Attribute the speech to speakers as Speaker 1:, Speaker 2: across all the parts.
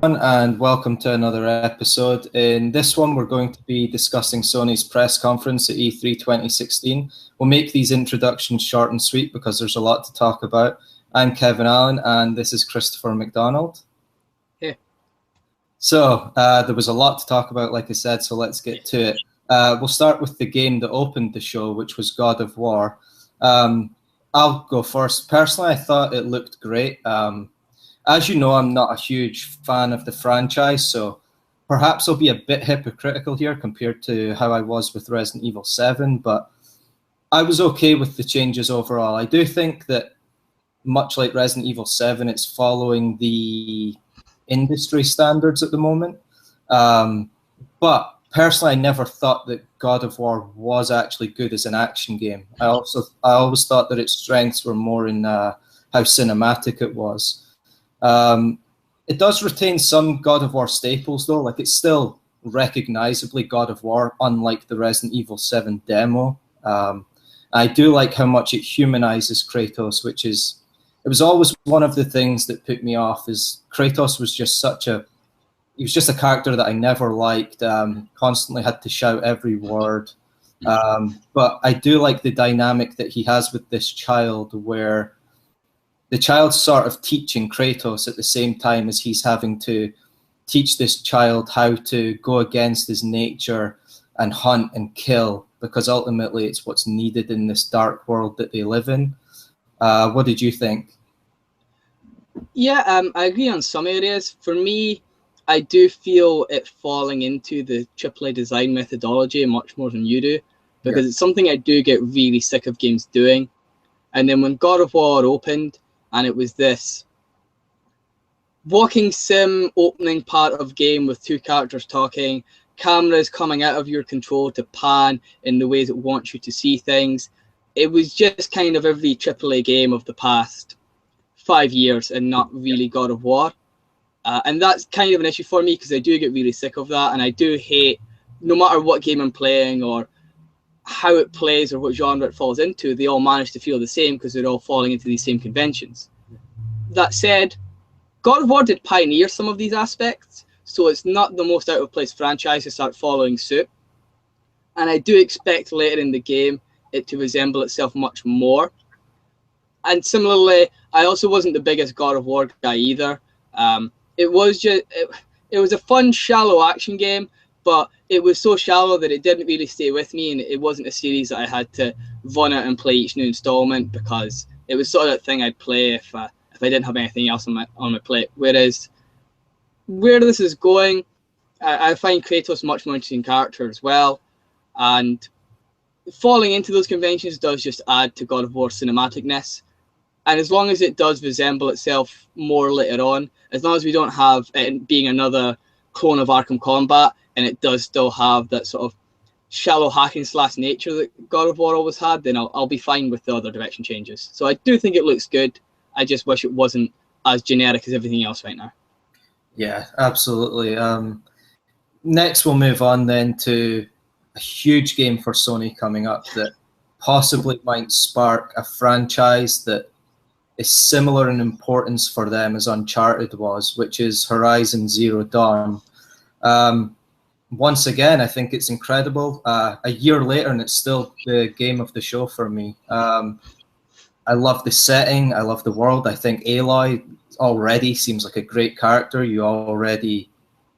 Speaker 1: And welcome to another episode. In this one, we're going to be discussing Sony's press conference at E3 2016. We'll make these introductions short and sweet because there's a lot to talk about. I'm Kevin Allen, and this is Christopher McDonald.
Speaker 2: Hey.
Speaker 1: So there was a lot to talk about, like I said, so let's get to it. We'll start with the game that opened the show, which was God of War. I'll go first. Personally, I thought it looked great. As you know, I'm not a huge fan of the franchise, so perhaps I'll be a bit hypocritical here compared to how I was with Resident Evil 7, but I was okay with the changes overall. I do think that, much like Resident Evil 7, it's following the industry standards at the moment. But personally, I never thought that God of War was actually good as an action game. I always thought that its strengths were more in how cinematic it was. It does retain some God of War staples, though. Like, it's still recognizably God of War, unlike the Resident Evil 7 demo. I do like how much it humanizes Kratos, it was always one of the things that put me off, is Kratos was just he was just a character that I never liked, constantly had to shout every word. But I do like the dynamic that he has with this child, where the child's sort of teaching Kratos at the same time as he's having to teach this child how to go against his nature and hunt and kill, because ultimately it's what's needed in this dark world that they live in. What did you think?
Speaker 2: Yeah, I agree on some areas. For me, I do feel it falling into the AAA design methodology much more than you do, because It's something I do get really sick of games doing. And then when God of War opened, and it was this walking sim opening part of game with two characters talking, cameras coming out of your control to pan in the ways it wants you to see things. It was just kind of every AAA game of the past 5 years and not really God of War. And that's kind of an issue for me, because I do get really sick of that. And I do hate, no matter what game I'm playing or how it plays or what genre it falls into, they all manage to feel the same because they're all falling into these same conventions. That said, God of War did pioneer some of these aspects, so it's not the most out of place franchise to start following suit. And I do expect later in the game it to resemble itself much more. And similarly, I also wasn't the biggest God of War guy either. It was a fun, shallow action game, but it was so shallow that it didn't really stay with me, and it wasn't a series that I had to run out and play each new installment, because it was sort of that thing I'd play if I didn't have anything else on my plate. Whereas where this is going, I find Kratos a much more interesting character as well, and falling into those conventions does just add to God of War cinematicness. And as long as it does resemble itself more later on, as long as we don't have it being another clone of Arkham Combat, and it does still have that sort of shallow hack and slash nature that God of War always had, then I'll be fine with the other direction changes. So I do think it looks good. I just wish it wasn't as generic as everything else right now.
Speaker 1: Yeah, absolutely. Next, we'll move on then to a huge game for Sony coming up that possibly might spark a franchise that is similar in importance for them as Uncharted was, which is Horizon Zero Dawn. Once again, I think it's incredible. A year later, and it's still the game of the show for me. I love the setting. I love the world. I think Aloy already seems like a great character. You already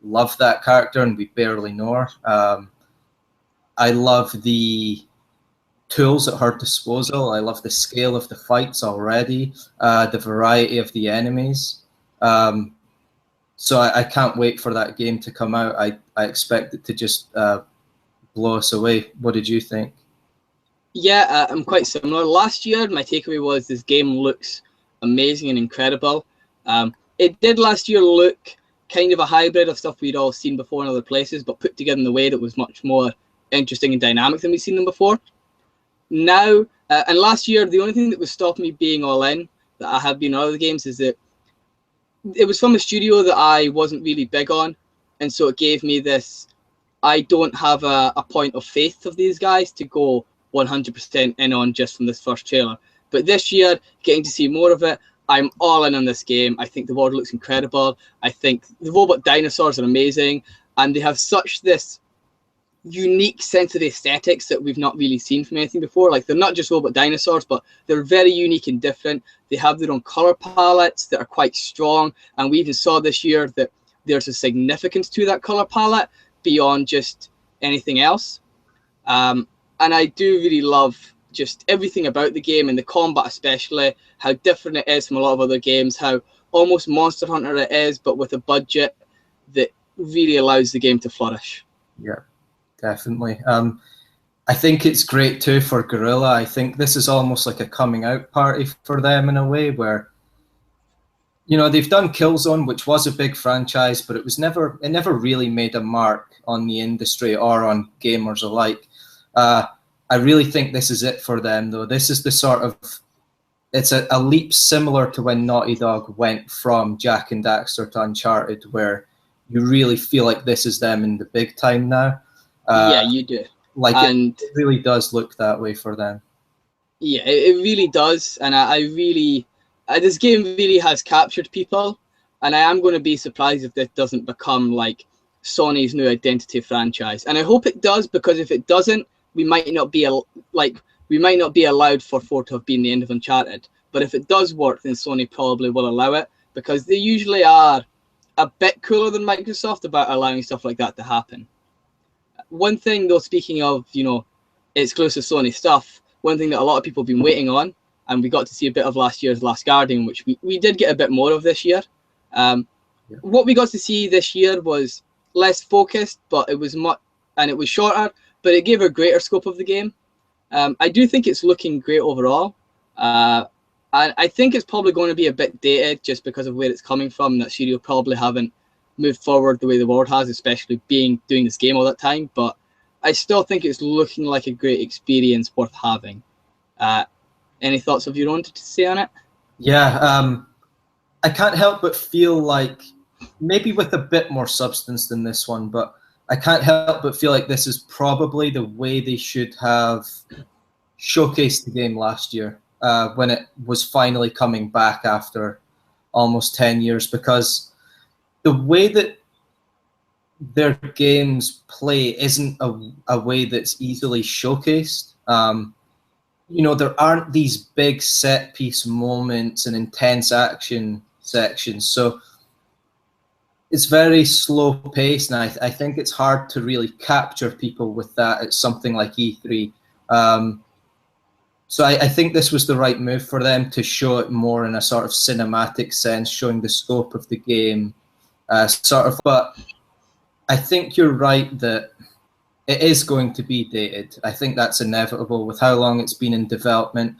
Speaker 1: love that character, and we barely know her. I love the tools at her disposal. I love the scale of the fights already, the variety of the enemies. So I can't wait for that game to come out. I expect it to just blow us away. What did you think?
Speaker 2: Yeah, I'm quite similar. Last year, my takeaway was this game looks amazing and incredible. It did last year look kind of a hybrid of stuff we'd all seen before in other places, but put together in a way that was much more interesting and dynamic than we'd seen them before. Now, and last year, the only thing that was stopping me being all in, that I have been in other games, is that it was from a studio that I wasn't really big on, and so it gave me this, I don't have a point of faith of these guys to go 100% in on just from this first trailer. But this year, getting to see more of it, I'm all in on this game. I think the world looks incredible. I think the robot dinosaurs are amazing, and they have such this unique sense of aesthetics that we've not really seen from anything before. Like, they're not just robot dinosaurs, but they're very unique and different. They have their own color palettes that are quite strong, and we even saw this year that there's a significance to that color palette beyond just anything else. And I do really love just everything about the game, and the combat especially, how different it is from a lot of other games, how almost Monster Hunter it is, but with a budget that really allows the game to flourish.
Speaker 1: Yeah, definitely. I think it's great too for Guerrilla. I think this is almost like a coming out party for them in a way, where, you know, they've done Killzone, which was a big franchise, but it never really made a mark on the industry or on gamers alike. I really think this is it for them, though. This is the sort of, it's a leap similar to when Naughty Dog went from Jak and Daxter to Uncharted, where you really feel like this is them in the big time now.
Speaker 2: Yeah, you do.
Speaker 1: Like, and it really does look that way for them.
Speaker 2: Yeah, it really does. And I really, this game really has captured people. And I am going to be surprised if this doesn't become like Sony's new identity franchise. And I hope it does, because if it doesn't, we might not be allowed for 4 to have been the end of Uncharted. But if it does work, then Sony probably will allow it, because they usually are a bit cooler than Microsoft about allowing stuff like that to happen. One thing, though, speaking of, you know, exclusive Sony stuff, one thing that a lot of people have been waiting on, and we got to see a bit of last year's Last Guardian, which we did get a bit more of this year. What we got to see this year was less focused, but it was it was shorter, but it gave a greater scope of the game. I do think it's looking great overall. And I think it's probably going to be a bit dated just because of where it's coming from. That studio probably haven't moved forward the way the world has, especially doing this game all that time. But I still think it's looking like a great experience worth having. Any thoughts of your own to say on it?
Speaker 1: Yeah, I can't help but feel like, maybe with a bit more substance than this one, but I can't help but feel like this is probably the way they should have showcased the game last year, when it was finally coming back after almost 10 years, because the way that their games play isn't a way that's easily showcased. You know, there aren't these big set piece moments and intense action sections, so it's very slow paced, and I think it's hard to really capture people with that at something like E3. So I think this was the right move for them, to show it more in a sort of cinematic sense, showing the scope of the game, But I think you're right that it is going to be dated. I think that's inevitable with how long it's been in development.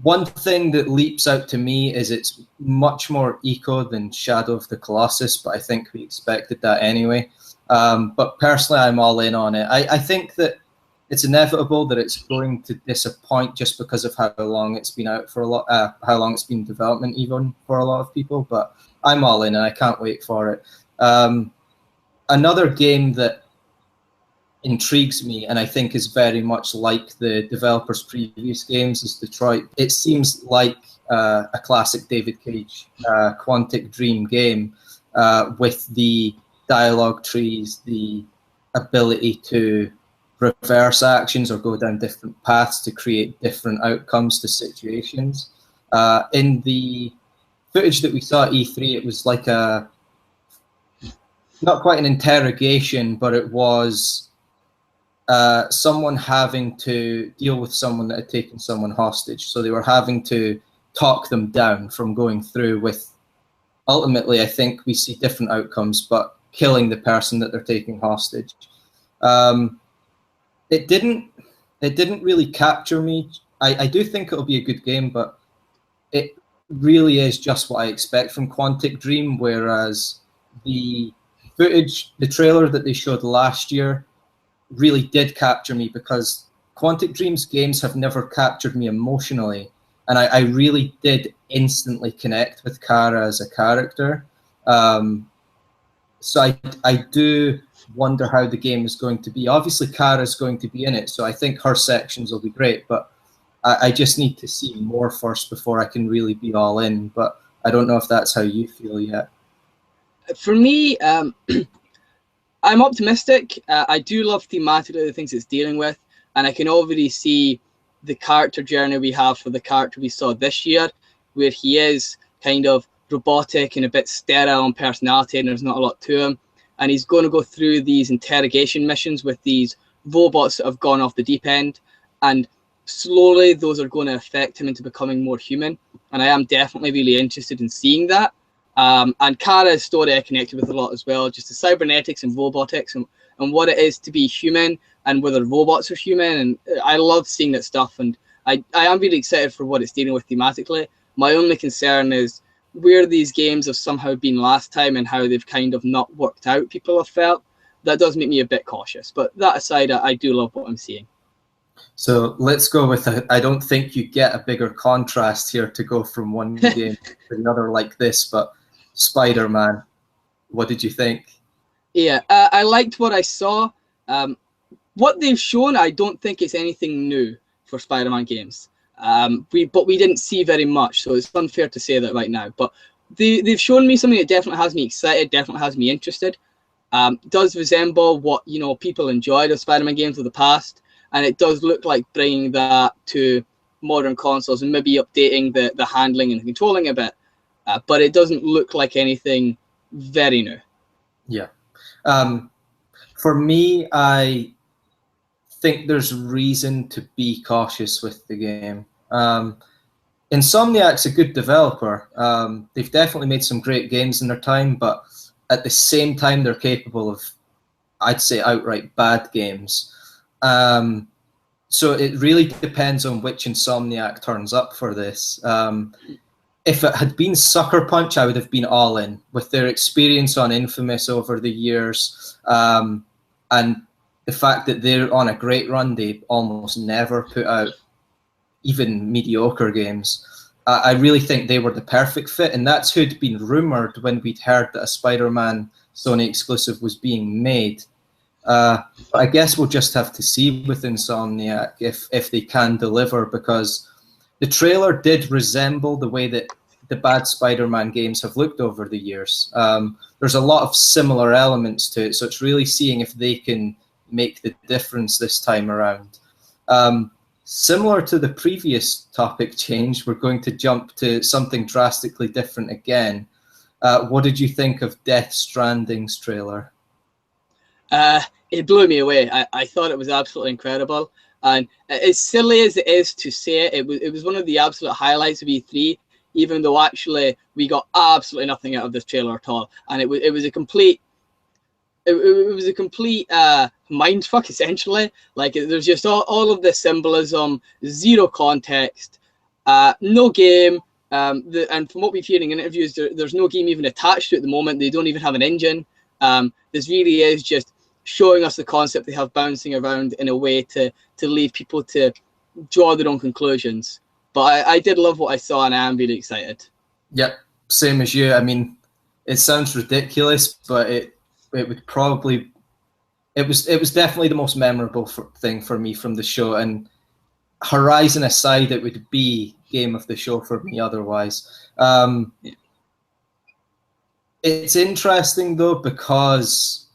Speaker 1: One thing that leaps out to me is it's much more eco than Shadow of the Colossus, but I think we expected that anyway. But personally, I'm all in on it. I think that it's inevitable that it's going to disappoint just because of how long it's been out for how long it's been in development, even for a lot of people. But I'm all in, and I can't wait for it. Another game that intrigues me, and I think is very much like the developer's previous games, is Detroit. It seems like a classic David Cage Quantic Dream game, with the dialogue trees, the ability to reverse actions or go down different paths to create different outcomes to situations. In the footage that we saw at E3, it was like not quite an interrogation, but it was someone having to deal with someone that had taken someone hostage. So they were having to talk them down from going through with, ultimately, I think we see different outcomes, but killing the person that they're taking hostage. It didn't really capture me. I do think it'll be a good game, but it really is just what I expect from Quantic Dream, whereas the footage, the trailer that they showed last year, really did capture me, because Quantic Dream's games have never captured me emotionally, and I really did instantly connect with Kara as a character. So I do wonder how the game is going to be. Obviously, Kara's going to be in it, so I think her sections will be great, but I just need to see more first before I can really be all in. But I don't know if that's how you feel yet.
Speaker 2: For me, I'm optimistic. I do love thematically the things it's dealing with, and I can already see the character journey we have for the character we saw this year, where he is kind of robotic and a bit sterile in personality, and there's not a lot to him. And he's going to go through these interrogation missions with these robots that have gone off the deep end, and slowly those are going to affect him into becoming more human. And I am definitely really interested in seeing that. And Kara's story I connected with a lot as well, just the cybernetics and robotics and what it is to be human and whether robots are human. And I love seeing that stuff. And I am really excited for what it's dealing with thematically. My only concern is where these games have somehow been last time and how they've kind of not worked out, people have felt. That does make me a bit cautious. But that aside, I do love what I'm seeing.
Speaker 1: So let's go with I don't think you get a bigger contrast here to go from one game to another like this, but Spider-Man, what did you think?
Speaker 2: Yeah, I liked what I saw. What they've shown, I don't think it's anything new for Spider-Man games. But we didn't see very much, so it's unfair to say that right now. But they've shown me something that definitely has me excited, definitely has me interested. Does resemble what people enjoyed of Spider-Man games of the past, and it does look like bringing that to modern consoles and maybe updating the handling and controlling a bit. But it doesn't look like anything very new. Yeah.
Speaker 1: For me, I think there's reason to be cautious with the game. Insomniac's a good developer. They've definitely made some great games in their time, but at the same time, they're capable of, I'd say, outright bad games. So it really depends on which Insomniac turns up for this. If it had been Sucker Punch, I would have been all in. With their experience on Infamous over the years, and the fact that they're on a great run, they almost never put out even mediocre games. I really think they were the perfect fit, and that's who'd been rumoured when we'd heard that a Spider-Man Sony exclusive was being made. But I guess we'll just have to see with Insomniac if they can deliver, because the trailer did resemble the way that the bad Spider-Man games have looked over the years. There's a lot of similar elements to it, so it's really seeing if they can make the difference this time around. Similar to the previous topic change, we're going to jump to something drastically different again. What did you think of Death Stranding's trailer?
Speaker 2: It blew me away. I thought it was absolutely incredible. And as silly as it is to say it, it was one of the absolute highlights of E3, even though actually we got absolutely nothing out of this trailer at all. And it was a complete mindfuck, essentially. Like, there's just all of this symbolism, zero context, no game. And from what we've hearing in interviews, there's no game even attached to it at the moment. They don't even have an engine. This really is just showing us the concept they have bouncing around in a way to leave people to draw their own conclusions. But I did love what I saw, and I am really excited.
Speaker 1: Yep, same as you. I mean, it sounds ridiculous, but it would probably, it was definitely the most memorable thing for me from the show. And Horizon aside, it would be game of the show for me otherwise. It's interesting though, because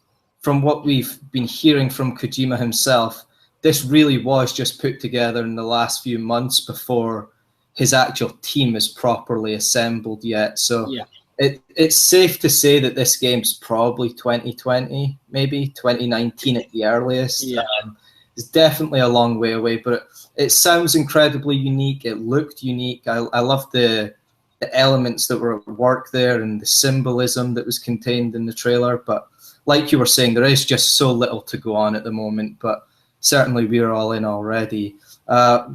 Speaker 1: from what we've been hearing from Kojima himself, this really was just put together in the last few months before his actual team is properly assembled yet. So yeah, it's safe to say that this game's probably 2020, maybe 2019 at the earliest.
Speaker 2: Yeah.
Speaker 1: It's definitely a long way away, but it sounds incredibly unique. It looked unique. I love the elements that were at work there and the symbolism that was contained in the trailer. But like you were saying, there is just so little to go on at the moment, but certainly we're all in already. A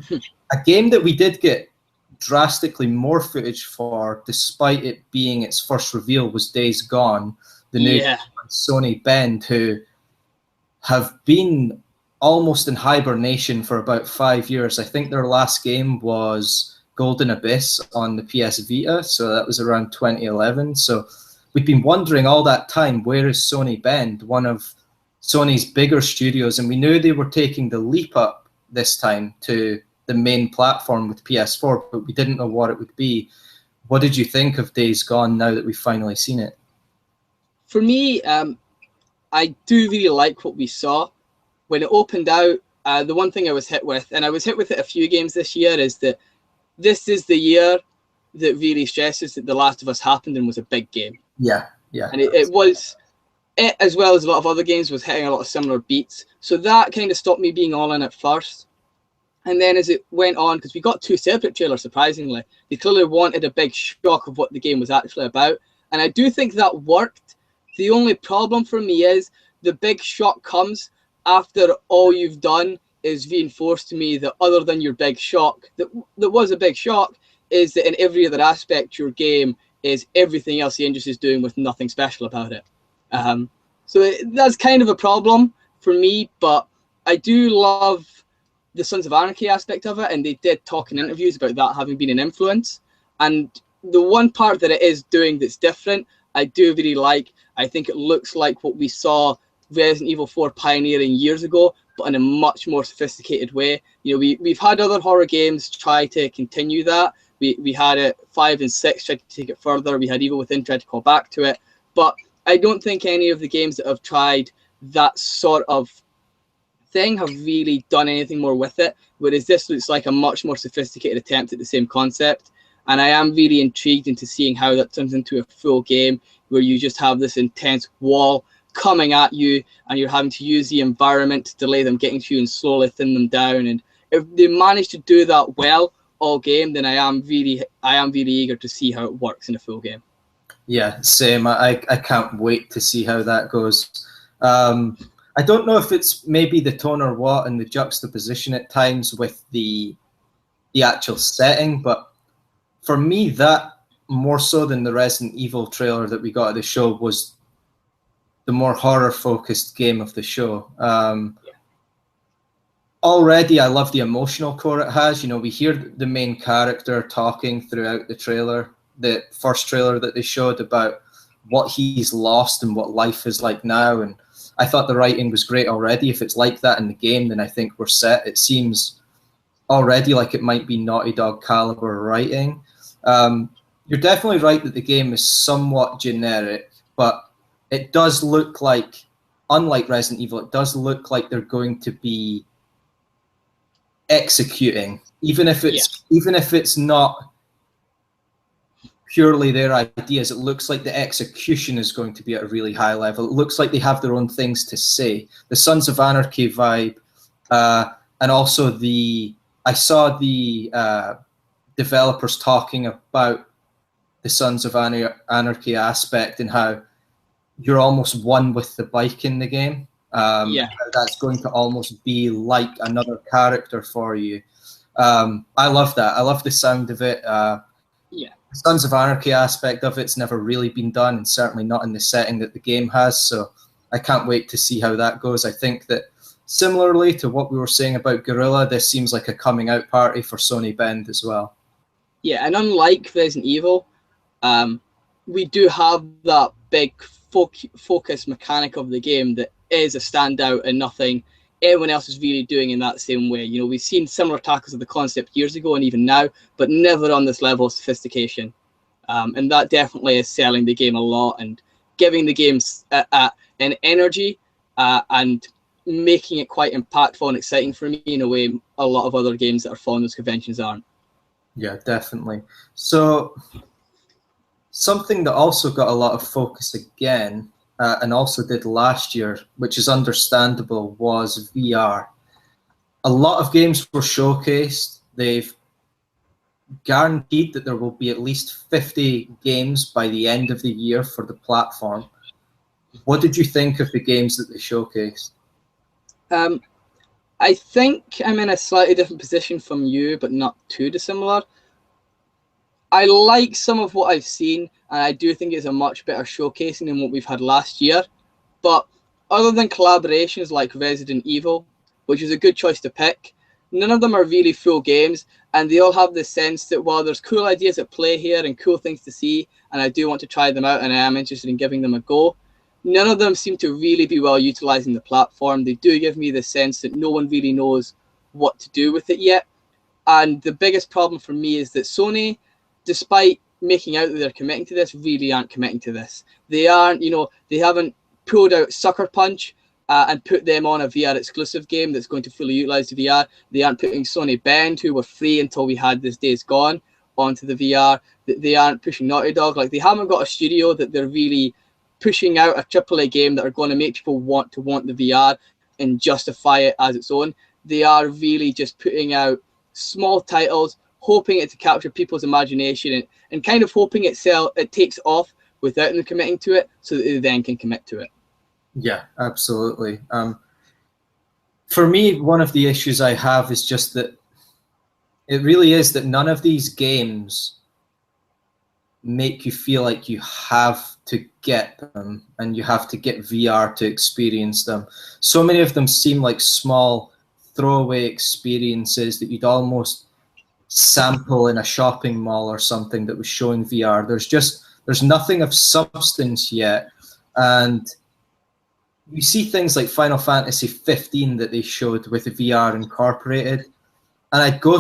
Speaker 1: game that we did get drastically more footage for, despite it being its first reveal, was Days Gone, the new Sony Bend, who have been almost in hibernation for about 5 years. I think their last game was Golden Abyss on the PS Vita, so that was around 2011. So we've been wondering all that time, where is Sony Bend, one of Sony's bigger studios, and we knew they were taking the leap up this time to the main platform with PS4, but we didn't know what it would be. What did you think of Days Gone now that we've finally seen it?
Speaker 2: For me, I do really like what we saw. When it opened out, the one thing I was hit with, and I was hit with it a few games this year, is that this is the year that really stresses that The Last of Us happened and was a big game.
Speaker 1: Yeah.
Speaker 2: And it was, as well as a lot of other games, was hitting a lot of similar beats. So that kind of stopped me being all in at first. And then as it went on, because we got 2 separate trailers, surprisingly, they clearly wanted a big shock of what the game was actually about. And I do think that worked. The only problem for me is the big shock comes after all you've done is reinforce to me that other than your big shock, that was a big shock, is that in every other aspect, your game is everything else the industry is doing with nothing special about it. So that's kind of a problem for me, but I do love the Sons of Anarchy aspect of it, and they did talk in interviews about that having been an influence. And the one part that it is doing that's different, I do really like. I think it looks like what we saw Resident Evil 4 pioneering years ago, but in a much more sophisticated way. You know, we've had other horror games try to continue that. We had it 5 and 6 tried to take it further. We had Evil Within tried to call back to it. But I don't think any of the games that have tried that sort of thing have really done anything more with it, whereas this looks like a much more sophisticated attempt at the same concept. And I am really intrigued into seeing how that turns into a full game where you just have this intense wall coming at you and you're having to use the environment to delay them getting to you and slowly thin them down. And if they manage to do that well all game, then I am really eager to see how it works in a full game.
Speaker 1: Yeah, same. I can't wait to see how that goes. I don't know if it's maybe the tone or what, and the juxtaposition at times with the actual setting, but for me, that more so than the Resident Evil trailer that we got at the show was the more horror-focused game of the show. Already, I love the emotional core it has. You know, we hear the main character talking throughout the trailer, the first trailer that they showed, about what he's lost and what life is like now. And I thought the writing was great already. If it's like that in the game, then I think we're set. It seems already like it might be Naughty Dog caliber writing. You're definitely right that the game is somewhat generic, but it does look like, unlike Resident Evil, it does look like they're going to be executing, even if it's not purely their ideas. It looks like the execution is going to be at a really high level. It looks like they have their own things to say. The Sons of Anarchy vibe, and also I saw the developers talking about the Sons of Anarchy aspect and how you're almost one with the bike in the game. That's going to almost be like another character for you. I love that. I love the sound of it. The Sons of Anarchy aspect of it's never really been done, and certainly not in the setting that the game has. So I can't wait to see how that goes. I think that similarly to what we were saying about Guerrilla, this seems like a coming out party for Sony Bend as well.
Speaker 2: Yeah, and unlike Resident Evil, we do have that big focus mechanic of the game that is a standout and nothing anyone else is really doing in that same way. You know, we've seen similar tackles of the concept years ago and even now, but never on this level of sophistication. And that definitely is selling the game a lot and giving the game an energy and making it quite impactful and exciting for me in a way a lot of other games that are following those conventions aren't.
Speaker 1: Yeah, definitely. So something that also got a lot of focus again, and also did last year, which is understandable, was VR. A lot of games were showcased. They've guaranteed that there will be at least 50 games by the end of the year for the platform. What did you think of the games that they showcased?
Speaker 2: I think I'm in a slightly different position from you, but not too dissimilar. I like some of what I've seen, and I do think it's a much better showcasing than what we've had last year. But other than collaborations like Resident Evil, which is a good choice to pick, none of them are really full games, and they all have the sense that while there's cool ideas at play here and cool things to see, and I do want to try them out and I am interested in giving them a go, none of them seem to really be well utilizing the platform. They do give me the sense that no one really knows what to do with it yet. And the biggest problem for me is that Sony, despite making out that they're committing to this, really aren't committing to this. They aren't, they haven't pulled out Sucker Punch and put them on a VR exclusive game that's going to fully utilize the VR. They aren't putting Sony Bend, who were free until we had this Days Gone, onto the VR. They aren't pushing Naughty Dog. Like, they haven't got a studio that they're really pushing out a AAA game that are going to make people want the VR and justify it as its own. They are really just putting out small titles, hoping it to capture people's imagination and kind of hoping it takes off without them committing to it, so that they then can commit to it.
Speaker 1: Yeah, absolutely. For me, one of the issues I have is just that it really is that none of these games make you feel like you have to get them and you have to get VR to experience them. So many of them seem like small throwaway experiences that you'd almost sample in a shopping mall or something that was showing VR. There's nothing of substance yet. And you see things like Final Fantasy 15 that they showed with the VR incorporated. And I'd go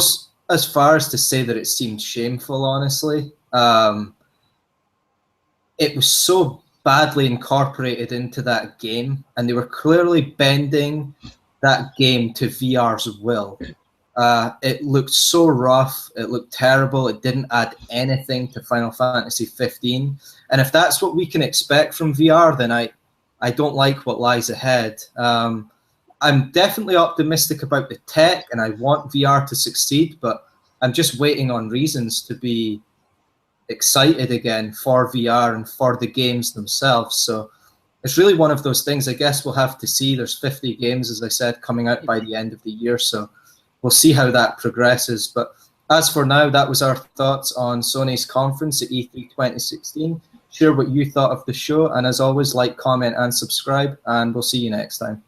Speaker 1: as far as to say that it seemed shameful, honestly. It was so badly incorporated into that game, and they were clearly bending that game to VR's will. It looked so rough, it looked terrible, it didn't add anything to Final Fantasy 15. And if that's what we can expect from VR, then I don't like what lies ahead. I'm definitely optimistic about the tech, and I want VR to succeed, but I'm just waiting on reasons to be excited again for VR and for the games themselves. So it's really one of those things. I guess we'll have to see. There's 50 games, as I said, coming out by the end of the year, so we'll see how that progresses. But as for now, that was our thoughts on Sony's conference at E3 2016. Share what you thought of the show, and as always, like, comment, and subscribe, and we'll see you next time.